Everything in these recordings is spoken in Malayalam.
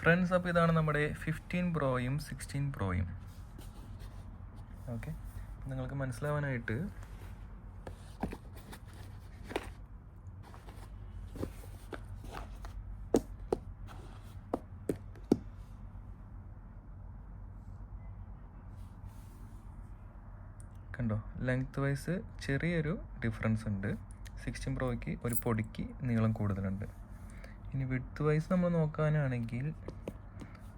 ഫ്രണ്ട്സ്, അപ്പോൾ ഇതാണ് നമ്മുടെ 15 പ്രോയും 16 പ്രോയും. ഓക്കെ, നിങ്ങൾക്ക് മനസ്സിലാവാനായിട്ട് കണ്ടോ, ലെങ്ത് വൈസ് ചെറിയൊരു ഡിഫറൻസ് ഉണ്ട്. 16 പ്രോയ്ക്ക് ഒരു പൊടിക്ക് നീളം കൂടുതലുണ്ട്. ഇനി വിഡ്ത്ത് വൈസ് നമ്മൾ നോക്കാനാണെങ്കിൽ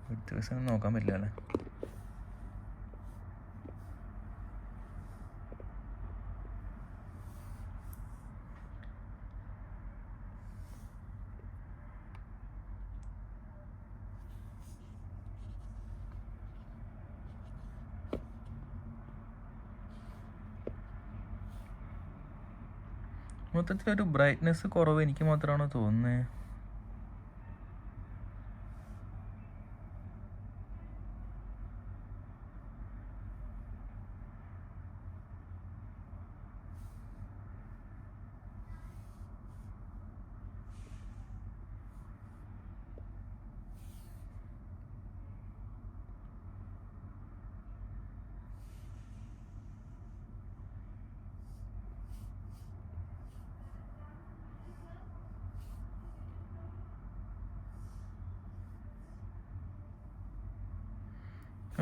വിഡ്ത്ത് വൈസ് അങ്ങനെ നോക്കാൻ പറ്റില്ല അല്ലേ. മൊത്തത്തിലൊരു ബ്രൈറ്റ്നെസ് കുറവ് എനിക്ക് മാത്രമാണോ തോന്നുന്നത്?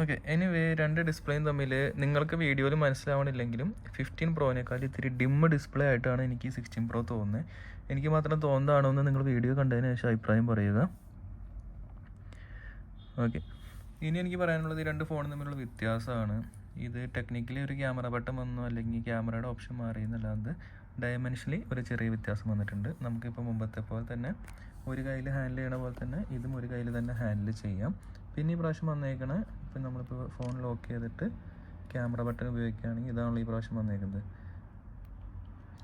ഓക്കെ, എനിവേ രണ്ട് ഡിസ്പ്ലേയും തമ്മിൽ നിങ്ങൾക്ക് വീഡിയോയിൽ മനസ്സിലാവണില്ലെങ്കിലും 15 പ്രോനേക്കാൾ ഇത്തിരി ഡിമ്മ് ഡിസ്പ്ലേ ആയിട്ടാണ് എനിക്ക് 16 പ്രോ തോന്നുന്നത്. എനിക്ക് മാത്രം തോന്നുന്നതാണോ എന്ന് നിങ്ങൾ വീഡിയോ കണ്ടതിന് ശേഷം അഭിപ്രായം പറയുക. ഓക്കെ, ഇനി എനിക്ക് പറയാനുള്ളത് ഈ രണ്ട് ഫോണും തമ്മിലുള്ള വ്യത്യാസമാണ്. ഇത് ടെക്നിക്കലി ഒരു ക്യാമറ ബട്ടൺ വന്നു, അല്ലെങ്കിൽ ക്യാമറയുടെ ഓപ്ഷൻ മാറി എന്നല്ലാതെ ഡയമെൻഷനലി ഒരു ചെറിയ വ്യത്യാസം വന്നിട്ടുണ്ട്. നമുക്കിപ്പോൾ മുമ്പത്തെ പോലെ തന്നെ ഒരു കയ്യിൽ ഹാൻഡിൽ ചെയ്യണ പോലെ തന്നെ ഇതും ഒരു കയ്യിൽ തന്നെ ഹാൻഡിൽ ചെയ്യാം. പിന്നെ ഈ പ്രാവശ്യം വന്നേക്കണ, ഇപ്പം നമ്മളിപ്പോൾ ഫോൺ ലോക്ക് ചെയ്തിട്ട് ക്യാമറ ബട്ടൺ ഉപയോഗിക്കുകയാണെങ്കിൽ ഇതാണല്ലോ ഈ പ്രാവശ്യം വന്നേക്കുന്നത്.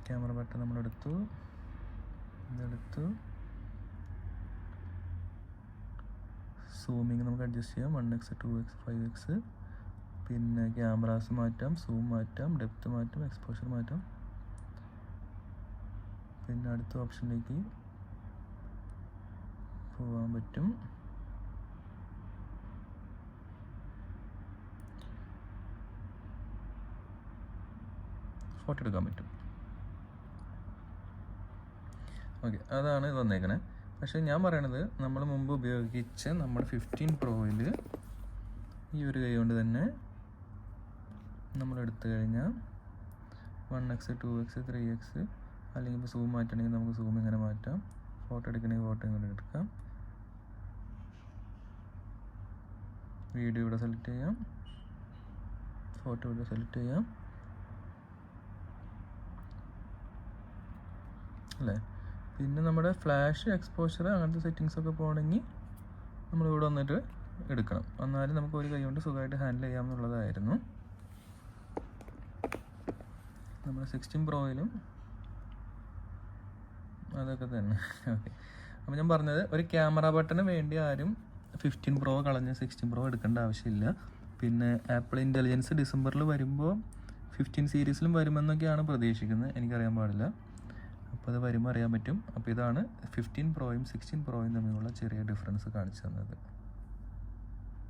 ക്യാമറ ബട്ടൺ നമ്മളെടുത്തു, ഇതെടുത്തു, സൂമിങ് നമുക്ക് അഡ്ജസ്റ്റ് ചെയ്യാം, 1x 2x 5x. പിന്നെ ക്യാമറാസ് മാറ്റാം, സൂം മാറ്റാം, ഡെപ്ത് മാറ്റാം, എക്സ്പോഷർ മാറ്റാം. പിന്നെ അടുത്ത ഓപ്ഷനിലേക്ക് പോകാൻ പറ്റും. ഫോട്ടോ എടുക്കാൻ പറ്റും. ഓക്കെ, അതാണ് ഇത് വന്നേക്കണേ. പക്ഷേ ഞാൻ പറയണത് നമ്മൾ മുമ്പ് ഉപയോഗിച്ച നമ്മുടെ 15 പ്രോയിൽ ഈ ഒരു കൈ കൊണ്ട് തന്നെ നമ്മൾ എടുത്തു കഴിഞ്ഞാൽ 1x 2x 3x, അല്ലെങ്കിൽ ഇപ്പോൾ സൂം മാറ്റണമെങ്കിൽ നമുക്ക് സൂം ഇങ്ങനെ മാറ്റാം, ഫോട്ടോ എടുക്കണമെങ്കിൽ ഫോട്ടോ ഇങ്ങനെ എടുക്കാം, വീഡിയോ ഇവിടെ സെലക്ട് ചെയ്യാം, ഫോട്ടോ ഇവിടെ സെലക്ട് ചെയ്യാം അല്ലേ. പിന്നെ നമ്മുടെ ഫ്ലാഷ്, എക്സ്പോഷർ അങ്ങനത്തെ സെറ്റിങ്സൊക്കെ പോകണമെങ്കിൽ നമ്മളിവിടെ വന്നിട്ട് എടുക്കണം. എന്നാലും നമുക്ക് ഒരു കൈ കൊണ്ട് സുഖമായിട്ട് ഹാൻഡിൽ ചെയ്യാമെന്നുള്ളതായിരുന്നു. നമ്മുടെ 16 പ്രോയിലും അതൊക്കെ തന്നെ. ഓക്കെ, അപ്പോൾ ഞാൻ പറഞ്ഞത് ഒരു ക്യാമറ ബട്ടന് വേണ്ടി ആരും 15 പ്രോ കളഞ്ഞ് 16 പ്രോ എടുക്കേണ്ട ആവശ്യമില്ല. പിന്നെ ആപ്പിൾ ഇൻ്റലിജൻസ് ഡിസംബറിൽ വരുമ്പോൾ 15 സീരീസിലും വരുമെന്നൊക്കെയാണ് പ്രതീക്ഷിക്കുന്നത്, എനിക്കറിയാൻ പാടില്ല. അപ്പോൾ അത് വരുമ്പോൾ അറിയാൻ പറ്റും. അപ്പോൾ ഇതാണ് 15 പ്രോയും 16 പ്രോയും തമ്മിലുള്ള ചെറിയ ഡിഫറൻസ് കാണിച്ചു തന്നത്.